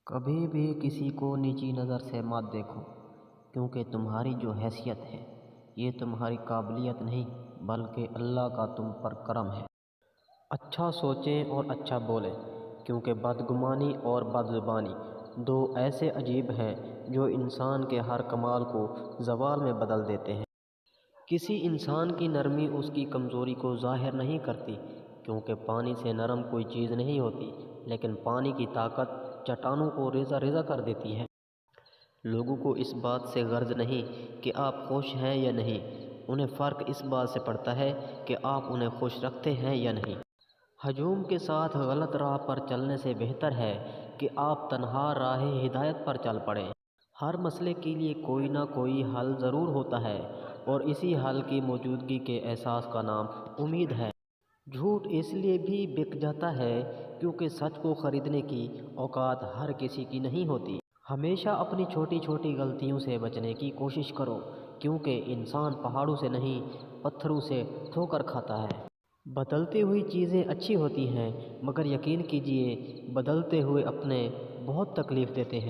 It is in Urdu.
کبھی بھی کسی کو نیچی نظر سے مت دیکھو، کیونکہ تمہاری جو حیثیت ہے یہ تمہاری قابلیت نہیں بلکہ اللہ کا تم پر کرم ہے۔ اچھا سوچیں اور اچھا بولیں، کیونکہ بدگمانی اور بد زبانی دو ایسے عجیب ہیں جو انسان کے ہر کمال کو زوال میں بدل دیتے ہیں۔ کسی انسان کی نرمی اس کی کمزوری کو ظاہر نہیں کرتی، کیونکہ پانی سے نرم کوئی چیز نہیں ہوتی، لیکن پانی کی طاقت چٹانوں کو ریزہ ریزہ کر دیتی ہے۔ لوگوں کو اس بات سے غرض نہیں کہ آپ خوش ہیں یا نہیں، انہیں فرق اس بات سے پڑتا ہے کہ آپ انہیں خوش رکھتے ہیں یا نہیں۔ ہجوم کے ساتھ غلط راہ پر چلنے سے بہتر ہے کہ آپ تنہا راہ ہدایت پر چل پڑیں۔ ہر مسئلے کے لیے کوئی نہ کوئی حل ضرور ہوتا ہے، اور اسی حل کی موجودگی کے احساس کا نام امید ہے۔ جھوٹ اس لیے بھی بک جاتا ہے کیونکہ سچ کو خریدنے کی اوقات ہر کسی کی نہیں ہوتی۔ ہمیشہ اپنی چھوٹی چھوٹی غلطیوں سے بچنے کی کوشش کرو، کیونکہ انسان پہاڑوں سے نہیں پتھروں سے ٹھوکر کھاتا ہے۔ بدلتی ہوئی چیزیں اچھی ہوتی ہیں، مگر یقین کیجئے بدلتے ہوئے اپنے بہت تکلیف دیتے ہیں۔